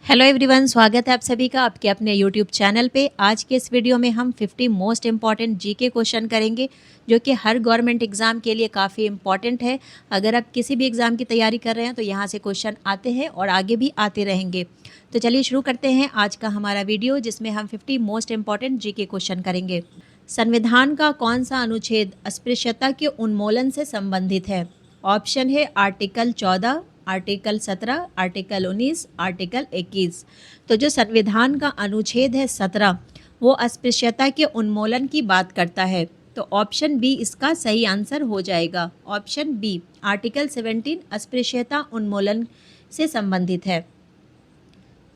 Hello everyone, स्वागत है आप सभी का आपके अपने यूट्यूब चैनल पे। आज के इस वीडियो में हम 50 मोस्ट इम्पॉर्टेंट जीके क्वेश्चन करेंगे जो कि हर गवर्नमेंट एग्ज़ाम के लिए काफ़ी इम्पॉर्टेंट है। अगर आप किसी भी एग्ज़ाम की तैयारी कर रहे हैं तो यहाँ से क्वेश्चन आते हैं और आगे भी आते रहेंगे। तो चलिए शुरू करते हैं आज का हमारा वीडियो, जिसमें हम 50 मोस्ट इम्पॉर्टेंट जीके क्वेश्चन करेंगे। संविधान का कौन सा अनुच्छेद अस्पृश्यता के उन्मूलन से संबंधित है? ऑप्शन है आर्टिकल 14, आर्टिकल 17, आर्टिकल 19, आर्टिकल 21। तो जो संविधान का अनुच्छेद है 17, वो अस्पृश्यता के उन्मूलन की बात करता है। तो ऑप्शन बी इसका सही आंसर हो जाएगा। ऑप्शन बी आर्टिकल 17 अस्पृश्यता उन्मूलन से संबंधित है।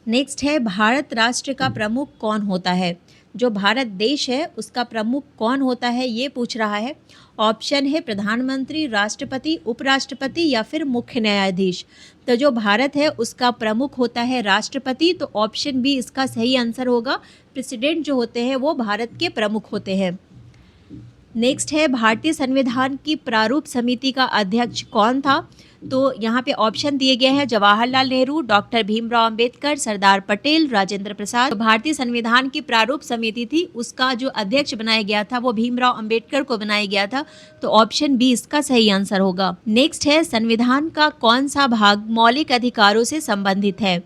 नेक्स्ट है, भारत राष्ट्र का प्रमुख कौन होता है? जो भारत देश है उसका प्रमुख कौन होता है, ये पूछ रहा है। ऑप्शन है प्रधानमंत्री, राष्ट्रपति, उपराष्ट्रपति या फिर मुख्य न्यायाधीश। तो जो भारत है उसका प्रमुख होता है राष्ट्रपति। तो ऑप्शन बी इसका सही आंसर होगा। प्रेसिडेंट जो होते हैं वो भारत के प्रमुख होते हैं। नेक्स्ट है, भारतीय संविधान की प्रारूप समिति का अध्यक्ष कौन था? तो यहाँ पे ऑप्शन दिए गए हैं जवाहरलाल नेहरू, डॉक्टर भीमराव अंबेडकर, सरदार पटेल, राजेंद्र प्रसाद। तो भारतीय संविधान की प्रारूप समिति थी, उसका जो अध्यक्ष बनाया गया था वो भीमराव अंबेडकर को बनाया गया था। तो ऑप्शन बी इसका सही आंसर होगा। नेक्स्ट है, संविधान का कौन सा भाग मौलिक अधिकारों से संबंधित है?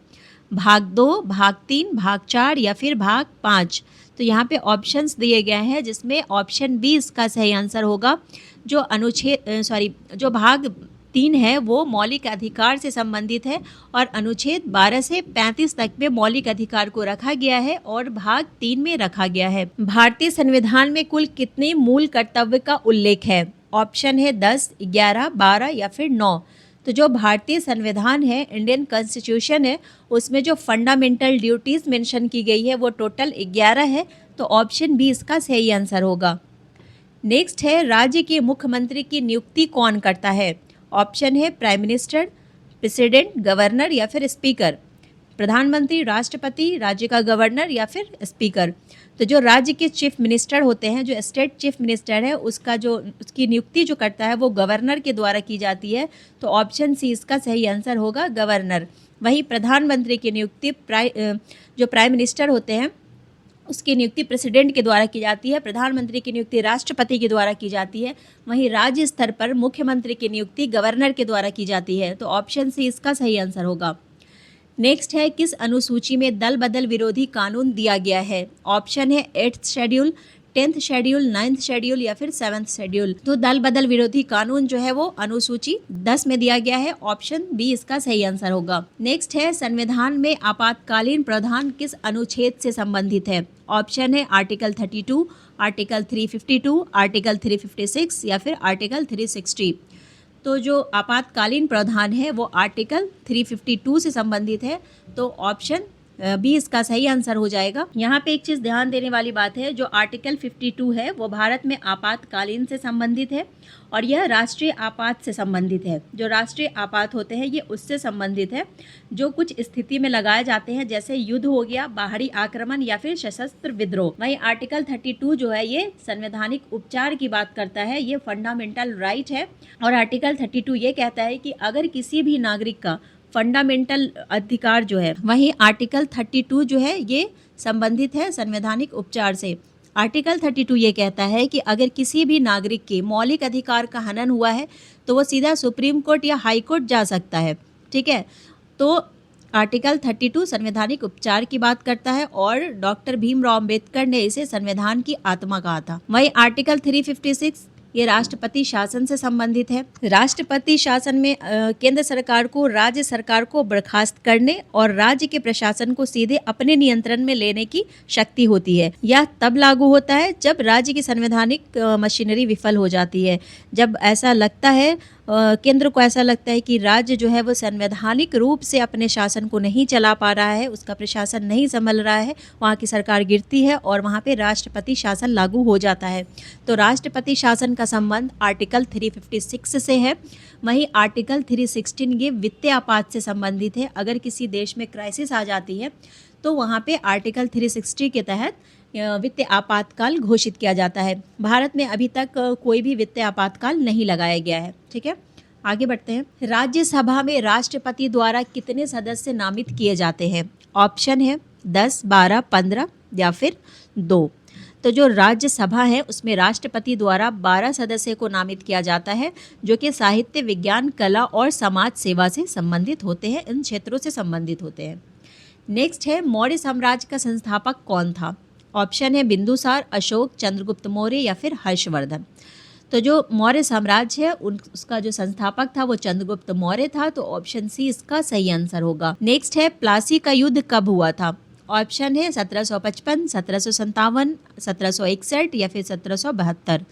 भाग 2, भाग 3, भाग 4 या फिर भाग 5। तो यहाँ पे ऑप्शंस दिए गए हैं जिसमें ऑप्शन बी इसका सही आंसर होगा। जो भाग 3 है वो मौलिक अधिकार से संबंधित है और अनुच्छेद 12 से 35 तक में मौलिक अधिकार को रखा गया है और भाग 3 में रखा गया है। भारतीय संविधान में कुल कितने मूल कर्तव्य का उल्लेख है? ऑप्शन है 10, 11, 12 या फिर 9। तो जो भारतीय संविधान है, इंडियन कॉन्स्टिट्यूशन है, उसमें जो फंडामेंटल ड्यूटीज़ मेंशन की गई है वो टोटल 11 है। तो ऑप्शन बी इसका सही आंसर होगा। नेक्स्ट है, राज्य के मुख्यमंत्री की नियुक्ति कौन करता है? ऑप्शन है प्राइम मिनिस्टर, प्रेसिडेंट, गवर्नर या फिर स्पीकर। प्रधानमंत्री, राष्ट्रपति, राज्य का गवर्नर या फिर स्पीकर। तो जो राज्य के चीफ मिनिस्टर होते हैं, जो स्टेट चीफ मिनिस्टर है, उसकी नियुक्ति जो करता है वो गवर्नर के द्वारा की जाती है। तो ऑप्शन सी इसका सही आंसर होगा, गवर्नर। वहीं प्रधानमंत्री की नियुक्ति जो प्राइम मिनिस्टर होते हैं उसकी नियुक्ति प्रेसिडेंट के द्वारा की जाती है। प्रधानमंत्री की नियुक्ति राष्ट्रपति के द्वारा की जाती है। वहीं राज्य स्तर पर मुख्यमंत्री की नियुक्ति गवर्नर के द्वारा की जाती है। तो ऑप्शन सी इसका सही आंसर होगा। नेक्स्ट है, किस अनुसूची में दल बदल विरोधी कानून दिया गया है? ऑप्शन है 8th schedule, 10th schedule, 9th schedule या फिर 7th शेड्यूल। तो दल बदल विरोधी कानून जो है वो अनुसूची 10 में दिया गया है। ऑप्शन बी इसका सही आंसर होगा। नेक्स्ट है, संविधान में आपातकालीन प्रावधान किस अनुच्छेद से संबंधित है? ऑप्शन है आर्टिकल 32, आर्टिकल 352, आर्टिकल 356 या फिर आर्टिकल 360। तो जो आपातकालीन प्रावधान है वो आर्टिकल 352 से संबंधित है। तो ऑप्शन बी इसका सही आंसर हो जाएगा। यहाँ पे एक चीज़ ध्यान देने वाली बात है, जो आर्टिकल 52 है वो भारत में आपातकालीन से संबंधित है और यह राष्ट्रीय आपात से संबंधित है। जो राष्ट्रीय आपात होते हैं ये उससे संबंधित है जो कुछ स्थिति में लगाए जाते हैं, जैसे युद्ध हो गया, बाहरी आक्रमण या फिर सशस्त्र विद्रोह। वहीं आर्टिकल 32 जो है ये संवैधानिक उपचार की बात करता है, ये फंडामेंटल राइट है। और आर्टिकल 32 ये कहता है कि अगर किसी भी नागरिक का फंडामेंटल अधिकार जो है, वहीं आर्टिकल 32 जो है ये संबंधित है संवैधानिक उपचार से। आर्टिकल 32 ये कहता है कि अगर किसी भी नागरिक के मौलिक अधिकार का हनन हुआ है तो वो सीधा सुप्रीम कोर्ट या हाई कोर्ट जा सकता है। ठीक है, तो आर्टिकल 32 संवैधानिक उपचार की बात करता है और डॉक्टर भीमराव अंबेडकर ने इसे संविधान की आत्मा कहा था। वहीं आर्टिकल 356 ये राष्ट्रपति शासन से संबंधित है। राष्ट्रपति शासन में केंद्र सरकार को राज्य सरकार को बर्खास्त करने और राज्य के प्रशासन को सीधे अपने नियंत्रण में लेने की शक्ति होती है। यह तब लागू होता है जब राज्य की संवैधानिक मशीनरी विफल हो जाती है। जब ऐसा लगता है, केंद्र को ऐसा लगता है कि राज्य जो है वो संवैधानिक रूप से अपने शासन को नहीं चला पा रहा है, उसका प्रशासन नहीं संभल रहा है, वहाँ की सरकार गिरती है और वहाँ पे राष्ट्रपति शासन लागू हो जाता है। तो राष्ट्रपति शासन का संबंध आर्टिकल 356 से है। वहीं आर्टिकल 316 ये वित्तीय आपात से संबंधित है। अगर किसी देश में क्राइसिस आ जाती है तो वहाँ पे आर्टिकल 360 के तहत वित्तीय आपातकाल घोषित किया जाता है। भारत में अभी तक कोई भी वित्तीय आपातकाल नहीं लगाया गया है। ठीक है, आगे बढ़ते हैं। राज्यसभा में राष्ट्रपति द्वारा कितने सदस्य नामित किए जाते हैं? ऑप्शन है 10, 12, 15 या फिर 2। तो जो राज्यसभा है उसमें राष्ट्रपति द्वारा 12 सदस्य को नामित किया जाता है, जो कि साहित्य, विज्ञान, कला और समाज सेवा से संबंधित होते हैं, इन क्षेत्रों से संबंधित होते हैं। नेक्स्ट है, मौर्य साम्राज्य का संस्थापक कौन था? ऑप्शन है बिंदुसार, अशोक, चंद्रगुप्त मौर्य या फिर हर्षवर्धन। तो जो मौर्य साम्राज्य है उसका जो संस्थापक था वो चंद्रगुप्त मौर्य था, तो ऑप्शन सी इसका सही आंसर होगा। नेक्स्ट है, प्लासी का युद्ध कब हुआ था? ऑप्शन है 1755, 1757, 1761 या फिर 1772।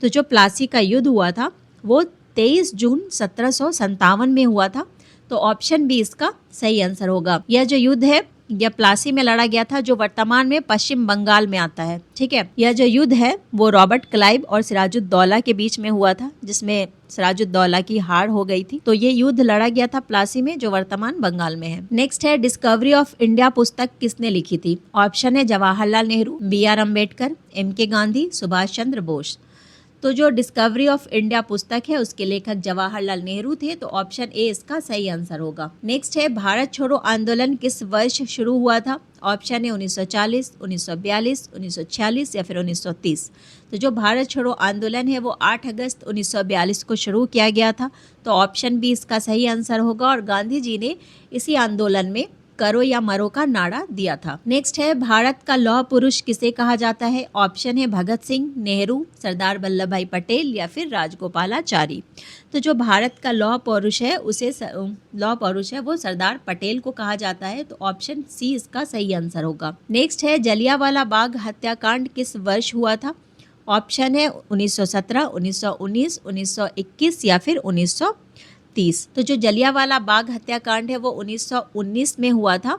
तो जो प्लासी का युद्ध हुआ था वो 23 जून 1757 में हुआ था, तो ऑप्शन बी इसका सही आंसर होगा। यह जो युद्ध है यह प्लासी में लड़ा गया था, जो वर्तमान में पश्चिम बंगाल में आता है। ठीक है, यह जो युद्ध है वो रॉबर्ट क्लाइव और सिराजुद्दौला के बीच में हुआ था, जिसमें सिराजुद्दौला की हार हो गई थी। तो ये युद्ध लड़ा गया था प्लासी में, जो वर्तमान बंगाल में है। नेक्स्ट है, डिस्कवरी ऑफ इंडिया पुस्तक किसने लिखी थी? ऑप्शन है जवाहरलाल नेहरू, BR अम्बेडकर, MK गांधी, सुभाष चंद्र बोस। तो जो डिस्कवरी ऑफ इंडिया पुस्तक है उसके लेखक जवाहरलाल नेहरू थे, तो ऑप्शन ए इसका सही आंसर होगा। नेक्स्ट है, भारत छोड़ो आंदोलन किस वर्ष शुरू हुआ था? ऑप्शन है 1940, 1942, 1946 या फिर 1930। तो जो भारत छोड़ो आंदोलन है वो 8 अगस्त 1942 को शुरू किया गया था, तो ऑप्शन बी इसका सही आंसर होगा। और गांधी जी ने इसी आंदोलन में करो या मरो का नारा दिया था। नेक्स्ट है, भारत का लौह पुरुष किसे कहा जाता है? ऑप्शन है भगत सिंह, नेहरू, सरदार वल्लभ भाई पटेल या फिर राजगोपालाचारी। तो जो भारत का लौह पुरुष है वो सरदार पटेल को कहा जाता है, तो ऑप्शन सी इसका सही आंसर होगा। नेक्स्ट है, जलियांवाला बाग हत्याकांड किस वर्ष हुआ था? ऑप्शन है 1917, 1919, 1921 या फिर 1930। तो जो जलियांवाला बाग हत्याकांड है वो 1919 में हुआ था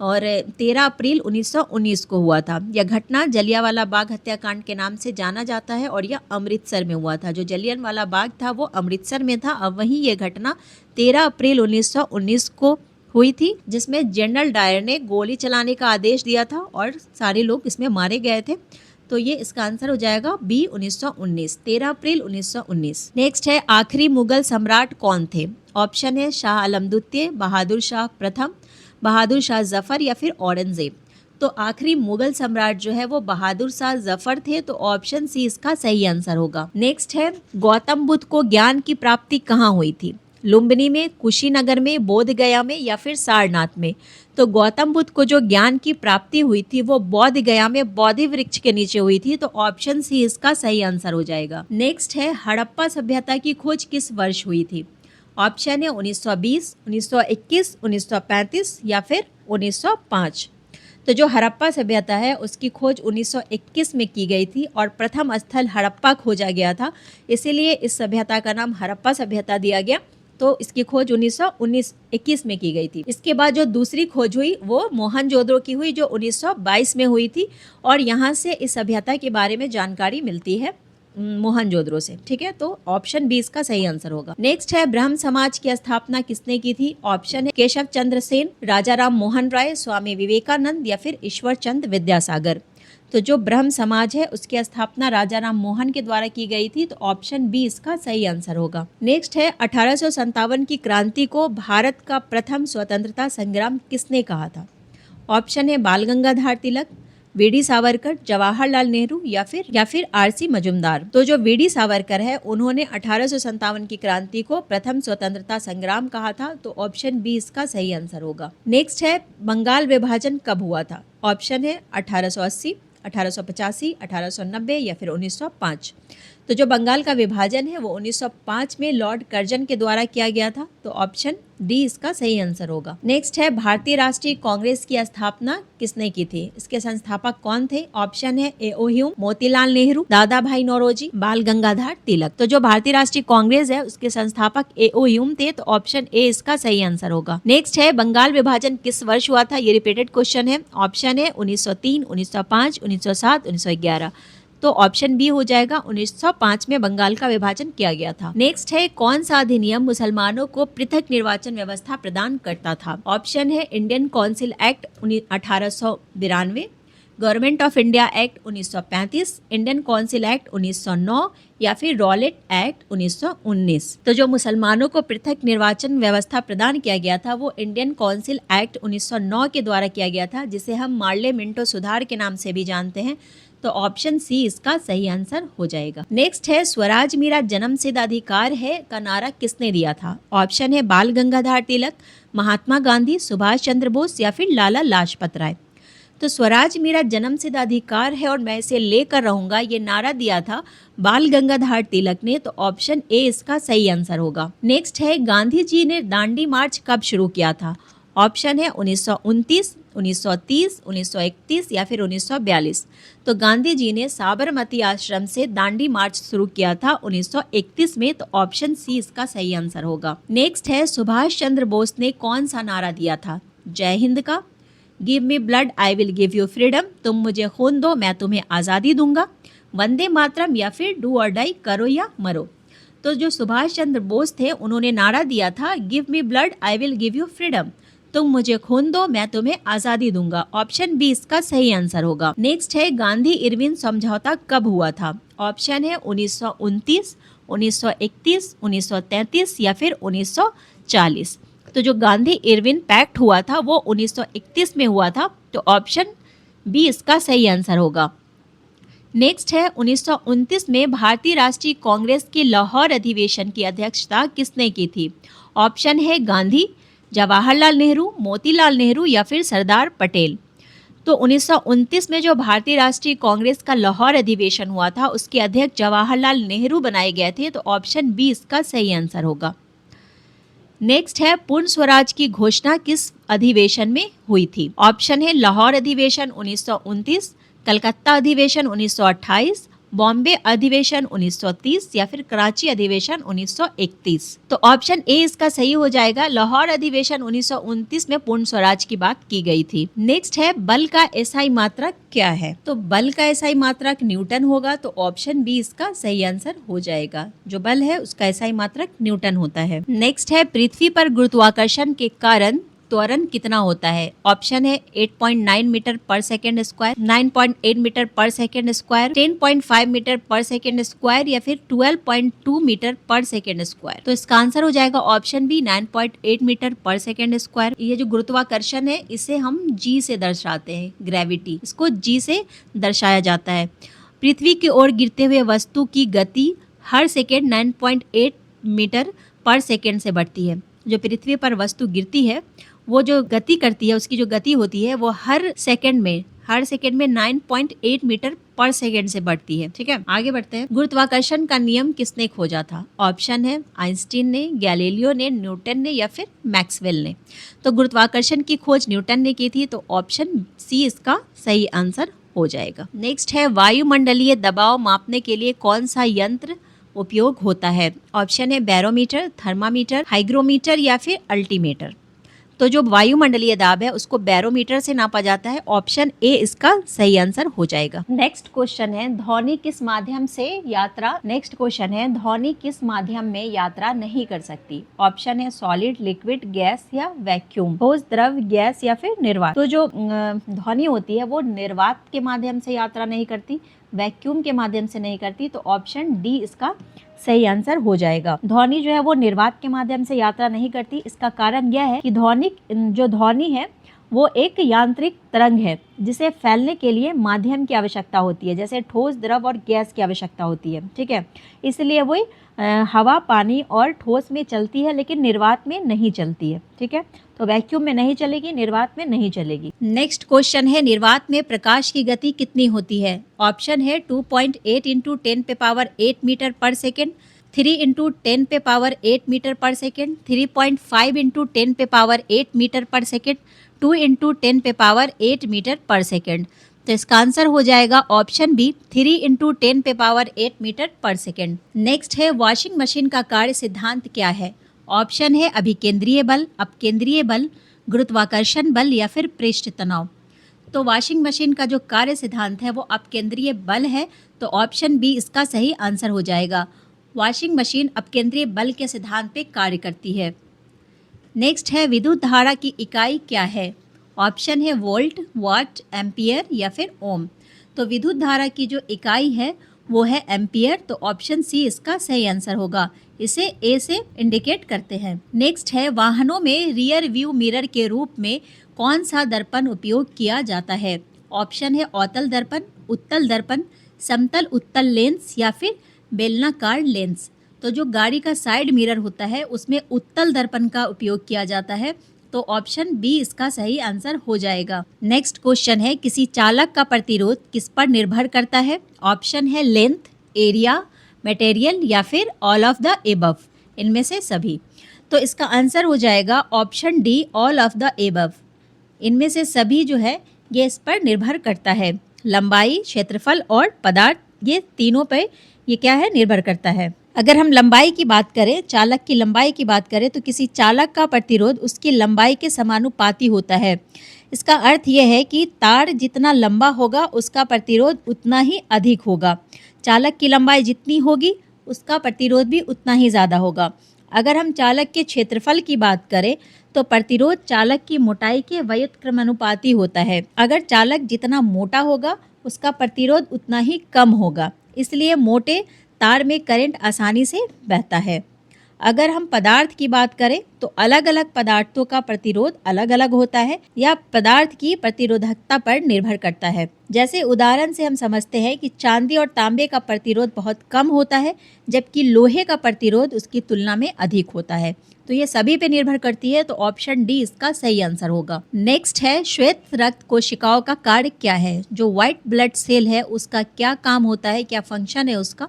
और 13 अप्रैल 1919 को हुआ था। यह घटना जलियांवाला बाग हत्याकांड के नाम से जाना जाता है और यह अमृतसर में हुआ था। जो जलियांवाला बाग था वो अमृतसर में था, अब वहीं ये घटना 13 अप्रैल 1919 को हुई थी, जिसमें जनरल डायर ने गोली चलाने का आदेश दिया था और सारे लोग इसमें मारे गए थे। तो ये इसका आंसर हो जाएगा बी 1919, 13 अप्रैल 1919। नेक्स्ट है, आखिरी मुगल सम्राट कौन थे? ऑप्शन है शाह आलम द्वितीय, बहादुर शाह प्रथम, बहादुर शाह जफर या फिर औरंगजेब। तो आखिरी मुगल सम्राट जो है वो बहादुर शाह जफर थे, तो ऑप्शन सी इसका सही आंसर होगा। नेक्स्ट है, गौतम बुद्ध को ज्ञान की प्राप्ति कहाँ हुई थी? लुम्बिनी में, कुशीनगर में, बोध गया में या फिर सारनाथ में। तो गौतम बुद्ध को जो ज्ञान की प्राप्ति हुई थी वो बोध गया में बोधि वृक्ष के नीचे हुई थी, तो ऑप्शन सी इसका सही आंसर हो जाएगा। नेक्स्ट है, हड़प्पा सभ्यता की खोज किस वर्ष हुई थी? ऑप्शन है 1920, 1921, 1935 या फिर 1905। तो जो हड़प्पा सभ्यता है उसकी खोज 1921 में की गई थी और प्रथम स्थल हड़प्पा खोजा गया था, इसीलिए इस सभ्यता का नाम हड़प्पा सभ्यता दिया गया। तो इसकी खोज 1921 में की गई थी। इसके बाद जो दूसरी खोज हुई वो मोहनजोदड़ो की हुई, जो 1922 में हुई थी और यहाँ से इस सभ्यता के बारे में जानकारी मिलती है मोहनजोदड़ो से। ठीक है, तो ऑप्शन बी इसका सही आंसर होगा। नेक्स्ट है, ब्रह्म समाज की स्थापना किसने की थी? ऑप्शन है केशव चंद्र सेन, राजा राम मोहन राय, स्वामी विवेकानंद या फिर ईश्वर चंद विद्यासागर। तो जो ब्रह्म समाज है उसकी स्थापना राजा राम मोहन के द्वारा की गई थी, तो ऑप्शन बी इसका सही आंसर होगा। नेक्स्ट है, 1857 की क्रांति को भारत का प्रथम स्वतंत्रता संग्राम किसने कहा था? ऑप्शन है बाल गंगाधर तिलक, वीडी सावरकर, जवाहरलाल नेहरू या फिर RC मजुमदार। तो जो वीडी सावरकर है उन्होंने 1857 की क्रांति को प्रथम स्वतंत्रता संग्राम कहा था, तो ऑप्शन बी इसका सही आंसर होगा। नेक्स्ट है, बंगाल विभाजन कब हुआ था? ऑप्शन है 1880, 1885, 1890 या फिर 1905। तो जो बंगाल का विभाजन है वो 1905 में लॉर्ड कर्जन के द्वारा किया गया था, तो ऑप्शन डी इसका सही आंसर होगा। नेक्स्ट है, भारतीय राष्ट्रीय कांग्रेस की स्थापना किसने की थी? इसके संस्थापक कौन थे? ऑप्शन है A.O. ह्यूम, मोतीलाल नेहरू, दादा भाई नौरोजी, बाल गंगाधर तिलक। तो जो भारतीय राष्ट्रीय कांग्रेस है उसके संस्थापक A.O. ह्यूम थे, तो ऑप्शन ए इसका सही आंसर होगा। नेक्स्ट है, बंगाल विभाजन किस वर्ष हुआ था? ये रिपीटेड क्वेश्चन है। ऑप्शन है 1903, 1905, 1907, 1911। तो ऑप्शन बी हो जाएगा, 1905 में बंगाल का विभाजन किया गया था। नेक्स्ट है, कौन सा अधिनियम मुसलमानों को पृथक निर्वाचन व्यवस्था प्रदान करता था? ऑप्शन है Indian council act 1892, government of India act 1935, Indian council act 1909 या फिर रॉलेट एक्ट 1919। तो जो मुसलमानों को पृथक निर्वाचन व्यवस्था प्रदान किया गया था वो इंडियन काउंसिल एक्ट 1909 के द्वारा किया गया था, जिसे हम मार्ले मिंटो सुधार के नाम से भी जानते हैं। तो ऑप्शन सी इसका सही आंसर हो जाएगा। नेक्स्ट है स्वराज मेरा जन्मसिद्ध अधिकार है का नारा किसने दिया था? ऑप्शन है बाल गंगाधर तिलक, महात्मा गांधी, सुभाष चंद्र बोस या फिर लाला लाजपत राय। तो स्वराज मेरा जन्मसिद्ध अधिकार है और मैं इसे लेकर रहूंगा, ये नारा दिया था बाल गंगाधर तिलक ने। तो ऑप्शन ए इसका सही आंसर होगा। नेक्स्ट है गांधी जी ने दांडी मार्च कब शुरू किया था? ऑप्शन है 1929, 1930, 1931 या फिर 1942। तो गांधी जी ने साबरमती आश्रम से दांडी मार्च शुरू किया था 1931 में। तो ऑप्शन सी इसका सही आंसर होगा। नेक्स्ट है सुभाष चंद्र बोस ने कौन सा नारा दिया था? जय हिंद का, give me blood I will give you freedom, तुम मुझे खून दो मैं तुम्हें आज़ादी दूंगा, वंदे मातरम या फिर डू और डाई, करो या मरो। तो जो सुभाष चंद्र बोस थे उन्होंने नारा दिया था give me blood I will give you freedom, तुम मुझे खून दो मैं तुम्हें आज़ादी दूंगा। ऑप्शन बी इसका सही आंसर होगा। नेक्स्ट है गांधी इरविन समझौता कब हुआ था? ऑप्शन है 1929, 1931, 1933 या फिर 1940। तो जो गांधी इरविन पैक्ट हुआ था वो 1931 में हुआ था। तो ऑप्शन बी इसका सही आंसर होगा। नेक्स्ट है 1929 में भारतीय राष्ट्रीय कांग्रेस के लाहौर अधिवेशन की अध्यक्षता किसने की थी? ऑप्शन है गांधी, जवाहरलाल नेहरू, मोतीलाल नेहरू या फिर सरदार पटेल। तो 1929 में जो भारतीय राष्ट्रीय कांग्रेस का लाहौर अधिवेशन हुआ था उसके अध्यक्ष जवाहरलाल नेहरू बनाए गए थे। तो ऑप्शन बी इसका सही आंसर होगा। नेक्स्ट है पूर्ण स्वराज की घोषणा किस अधिवेशन में हुई थी? ऑप्शन है लाहौर अधिवेशन 1929, कलकत्ता अधिवेशन 1928, बॉम्बे अधिवेशन 1930 या फिर कराची अधिवेशन 1931। तो ऑप्शन ए इसका सही हो जाएगा। लाहौर अधिवेशन 1929 में पूर्ण स्वराज की बात की गई थी। नेक्स्ट है बल का एसआई मात्रक क्या है? तो बल का एसआई मात्रक न्यूटन होगा। तो ऑप्शन बी इसका सही आंसर हो जाएगा। जो बल है उसका एसआई मात्रक न्यूटन होता है। नेक्स्ट है पृथ्वी पर गुरुत्वाकर्षण के कारण त्वरण कितना होता है? ऑप्शन है 8.9 मीटर पर सेकेंड स्क्वायर, 9.8 मीटर पर सेकेंड स्क्वायर, 10.5 मीटर पर सेकेंड स्क्वायर या फिर 12.2 मीटर पर सेकेंड स्क्वायर। तो इसका आंसर हो जाएगा ऑप्शन बी 9.8 मीटर पर सेकेंड स्क्वायर। ये जो गुरुत्वाकर्षण है इसे हम जी से दर्शाते हैं, ग्रेविटी, इसको जी से दर्शाया जाता है। पृथ्वी की ओर गिरते हुए वस्तु की गति हर सेकेंड 9.8 मीटर पर सेकेंड से बढ़ती है। जो पृथ्वी पर वस्तु गिरती है वो जो गति करती है, उसकी जो गति होती है वो हर सेकंड में 9.8 मीटर पर सेकंड से बढ़ती है। ठीक है, आगे बढ़ते हैं। गुरुत्वाकर्षण का नियम किसने खोजा था? ऑप्शन है आइंस्टीन ने, गैलीलियो ने, न्यूटन ने या फिर मैक्सवेल ने। तो गुरुत्वाकर्षण की खोज न्यूटन ने की थी। तो ऑप्शन सी इसका सही आंसर हो जाएगा। नेक्स्ट है वायुमंडलीय दबाव मापने के लिए कौन सा यंत्र उपयोग होता है? ऑप्शन है बैरोमीटर, थर्मामीटर, हाइग्रोमीटर या फिर अल्टीमीटर। तो जो वायुमंडलीय दाब है उसको बैरोमीटर से नापा जाता है। ऑप्शन ए इसका सही आंसर हो जाएगा। नेक्स्ट क्वेश्चन है ध्वनि किस माध्यम में यात्रा नहीं कर सकती? ऑप्शन है सॉलिड, लिक्विड, गैस या वैक्यूम, ठोस, द्रव, गैस या फिर निर्वात। तो जो ध्वनि होती है वो निर्वात के माध्यम से यात्रा नहीं करती, वैक्यूम के माध्यम से नहीं करती। तो ऑप्शन डी इसका सही आंसर हो जाएगा। ध्वनि जो है वो निर्वात के माध्यम से यात्रा नहीं करती। इसका कारण यह है कि ध्वनि है वो एक यांत्रिक तरंग है जिसे फैलने के लिए माध्यम की आवश्यकता होती है, जैसे ठोस, द्रव और गैस की आवश्यकता होती है। ठीक है, इसलिए वो हवा, पानी और ठोस में चलती है लेकिन निर्वात में नहीं चलती है। ठीक है, तो वैक्यूम में नहीं चलेगी, निर्वात में नहीं चलेगी। नेक्स्ट क्वेश्चन है निर्वात में प्रकाश की गति कितनी होती है? ऑप्शन है 2.8 इंटू 10 पे पावर 8 मीटर पर सेकेंड, 3 इंटू 10 पे पावर 8 मीटर पर सेकेंड, 3.5 इंटू 10 पे पावर 8 मीटर पर सेकेंड, 2 इंटू 10 पे पावर 8 मीटर पर सेकेंड। तो इसका आंसर हो जाएगा ऑप्शन बी 3 इंटू 10 पे पावर 8 मीटर पर सेकेंड। नेक्स्ट है वॉशिंग मशीन का कार्य सिद्धांत क्या है? ऑप्शन है अभिकेंद्रीय बल, अपकेंद्रीय बल, गुरुत्वाकर्षण बल या फिर पृष्ठ तनाव। तो वॉशिंग मशीन का जो कार्य सिद्धांत है वो अपकेंद्रीय बल है। तो ऑप्शन बी इसका सही आंसर हो जाएगा। वॉशिंग मशीन अपकेंद्रीय बल के सिद्धांत पे कार्य करती है। नेक्स्ट है विद्युत धारा की इकाई क्या है? ऑप्शन है वोल्ट, वाट, एम्पियर या फिर ओम। तो विद्युत धारा की जो इकाई है वो है एम्पियर, तो ऑप्शन सी इसका सही आंसर होगा। इसे ए से इंडिकेट करते हैं। नेक्स्ट है वाहनों में रियर व्यू मिरर के रूप में कौन सा दर्पण उपयोग किया जाता है। ऑप्शन है अवतल दर्पण, उत्तल दर्पण, समतल उत्तल लेंस या फिर बेलनाकार लेंस। तो जो गाड़ी का साइड मिरर होता है उसमें उत्तल दर्पण का उपयोग किया जाता है, तो ऑप्शन बी इसका सही आंसर हो जाएगा। नेक्स्ट क्वेश्चन है किसी चालक का प्रतिरोध किस पर निर्भर करता है। ऑप्शन है लेंथ, एरिया, मटेरियल या फिर ऑल ऑफ द एबव, इनमें से सभी। तो इसका आंसर हो जाएगा option D, all of the above. इनमें से सभी जो है ये इस पर निर्भर करता है। लंबाई, क्षेत्रफल और पदार्थ, ये तीनों पे ये क्या है, निर्भर करता है। अगर हम लंबाई की बात करें, चालक की लंबाई की बात करें, तो किसी चालक का प्रतिरोध उसकी लंबाई के समानुपाती होता है। इसका अर्थ यह है कि तार जितना लंबा होगा उसका प्रतिरोध उतना ही अधिक होगा। चालक की लंबाई जितनी होगी उसका प्रतिरोध भी उतना ही ज़्यादा होगा। अगर हम चालक के क्षेत्रफल की बात करें तो प्रतिरोध चालक की मोटाई के व्युत्क्रमानुपाती होता है। अगर चालक जितना मोटा होगा उसका प्रतिरोध उतना ही कम होगा, इसलिए मोटे तार में करंट आसानी से बहता है। अगर हम पदार्थ की बात करें तो अलग अलग पदार्थों का प्रतिरोध अलग अलग होता है या पदार्थ की प्रतिरोधकता पर निर्भर करता है। जैसे उदाहरण से हम समझते हैं कि चांदी और तांबे का प्रतिरोध बहुत कम होता है, जबकि लोहे का प्रतिरोध उसकी तुलना में अधिक होता है। तो ये सभी पे निर्भर करती है, तो ऑप्शन डी इसका सही आंसर होगा। नेक्स्ट है श्वेत रक्त कोशिकाओं का कार्य क्या है। जो व्हाइट ब्लड सेल है उसका क्या काम होता है, क्या फंक्शन है उसका।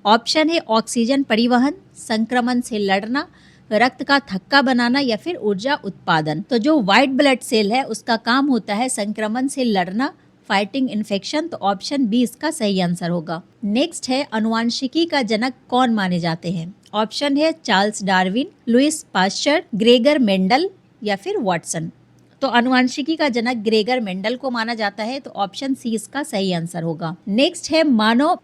ऑप्शन है ऑक्सीजन परिवहन, संक्रमण से लड़ना, रक्त का थक्का बनाना या फिर ऊर्जा उत्पादन। तो जो व्हाइट ब्लड सेल है उसका काम होता है संक्रमण से लड़ना, फाइटिंग इन्फेक्शन, तो ऑप्शन बी इसका सही आंसर होगा। नेक्स्ट है अनुवांशिकी का जनक कौन माने जाते हैं। ऑप्शन है Charles Darwin, Louis Pasteur, Gregor Mendel या फिर वाटसन। तो अनुवांशिकी का जनक ग्रेगर मेंडल को माना जाता है, तो ऑप्शन सी इसका सही आंसर होगा। नेक्स्ट है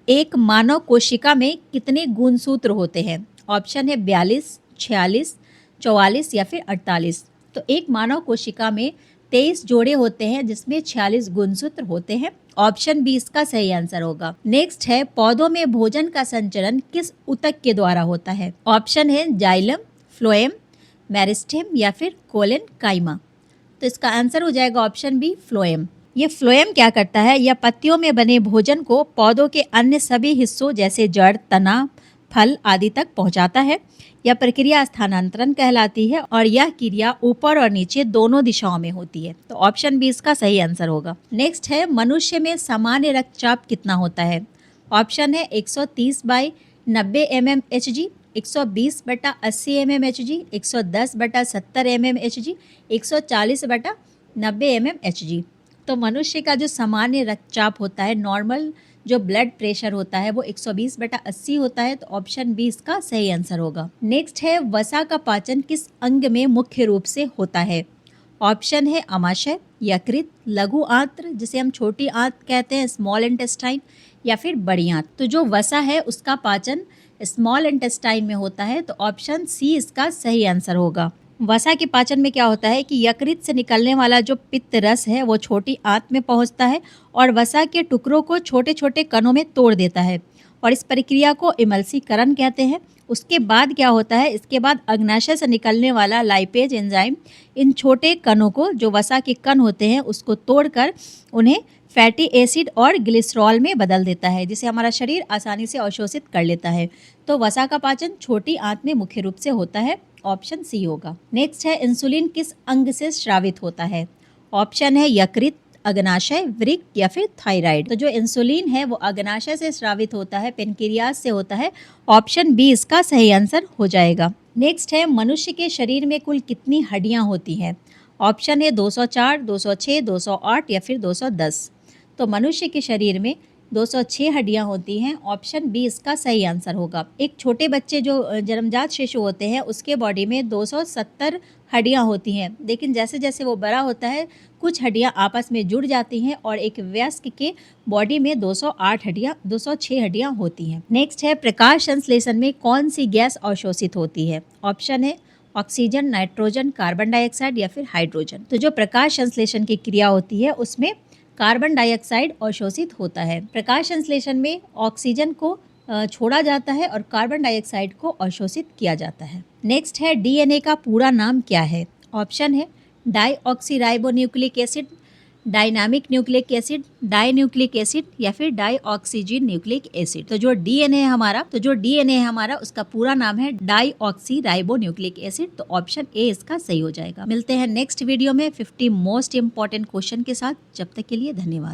एक मानव कोशिका में कितने गुणसूत्र होते हैं। ऑप्शन है 42, 46, 44 या फिर 48। तो एक मानव कोशिका में 23 जोड़े होते हैं जिसमें 46 गुणसूत्र होते हैं। ऑप्शन बी इसका सही आंसर होगा। नेक्स्ट है पौधों में भोजन का संचरण किस ऊतक के द्वारा होता है। ऑप्शन है जाइलम, फ्लोएम, मेरिस्टेम या फिर कोलेन काइमा। तो इसका आंसर हो जाएगा ऑप्शन बी, फ्लोएम। ये फ्लोएम क्या करता है, यह पत्तियों में बने भोजन को पौधों के अन्य सभी हिस्सों जैसे जड़, तना, फल आदि तक पहुंचाता है। यह प्रक्रिया स्थानांतरण कहलाती है और यह क्रिया ऊपर और नीचे दोनों दिशाओं में होती है। तो ऑप्शन बी इसका सही आंसर होगा। नेक्स्ट है मनुष्य में सामान्य रक्तचाप कितना होता है। ऑप्शन है 130/90 mmHg, 120/80 mmHg, 110/70 mmHg, 140/90 mmHg। तो मनुष्य का जो सामान्य रक्तचाप होता है, नॉर्मल जो ब्लड प्रेशर होता है, वो 120/80 होता है, तो ऑप्शन बी इसका सही आंसर होगा। नेक्स्ट है वसा का पाचन किस अंग में मुख्य रूप से होता है। ऑप्शन है अमाशय, यकृत, लघु आंत्र जिसे हम छोटी आंत कहते हैं, स्मॉल इंटेस्टाइन या फिर बड़ी आंत। तो जो वसा है उसका पाचन स्मॉल इंटेस्टाइन में होता है, तो ऑप्शन सी इसका सही आंसर होगा। वसा के पाचन में क्या होता है कि यकृत से निकलने वाला जो पित्त रस है वो छोटी आंत में पहुंचता है और वसा के टुकड़ों को छोटे छोटे कणों में तोड़ देता है और इस प्रक्रिया को इमल्सीकरण कहते हैं। उसके बाद क्या होता है, इसके बाद अग्नाशय से निकलने वाला लाइपेज एंजाइम इन छोटे कणों को, जो वसा के कण होते हैं, उसको तोड़कर उन्हें फैटी एसिड और ग्लिसरॉल में बदल देता है, जिसे हमारा शरीर आसानी से अवशोषित कर लेता है। तो वसा का पाचन छोटी आंत में मुख्य रूप से होता है, ऑप्शन सी होगा। नेक्स्ट है इंसुलिन किस अंग से स्रावित होता है। ऑप्शन है यकृत, अग्नाशय, वृक्क या फिर थायराइड। तो जो इंसुलिन है वो अग्नाशय से स्रावित होता है, पेनक्रियास से होता है, ऑप्शन बी इसका सही आंसर हो जाएगा। नेक्स्ट है मनुष्य के शरीर में कुल कितनी हड्डियां होती हैं। ऑप्शन है 204, 206, 208 या फिर 210। तो मनुष्य के शरीर में 206 हड्डियां होती हैं, ऑप्शन बी इसका सही आंसर होगा। एक छोटे बच्चे जो जन्मजात शिशु होते हैं उसके बॉडी में 270 हड्डियां होती हैं, लेकिन जैसे जैसे वो बड़ा होता है कुछ हड्डियां आपस में जुड़ जाती हैं और एक वयस्क के बॉडी में 206 हड्डियां होती हैं। नेक्स्ट है प्रकाश संश्लेषण में कौन सी गैस अवशोषित होती है। ऑप्शन है ऑक्सीजन, नाइट्रोजन, कार्बन डाइऑक्साइड या फिर हाइड्रोजन। तो जो प्रकाश संश्लेषण की क्रिया होती है उसमें कार्बन डाइऑक्साइड अवशोषित होता है। प्रकाश संश्लेषण में ऑक्सीजन को छोड़ा जाता है और कार्बन डाइऑक्साइड को अवशोषित किया जाता है। नेक्स्ट है डीएनए का पूरा नाम क्या है? ऑप्शन है deoxyribonucleic acid, dynamic nucleic acid, dinucleic acid या फिर डाईऑक्सीजन न्यूक्लिक एसिड। तो जो डीएनए है हमारा उसका पूरा नाम है डाईऑक्सीराइबोन्यूक्लिक एसिड। तो ऑप्शन ए इसका सही हो जाएगा। मिलते हैं नेक्स्ट वीडियो में 50 मोस्ट इंपॉर्टेंट क्वेश्चन के साथ। जब तक के लिए धन्यवाद।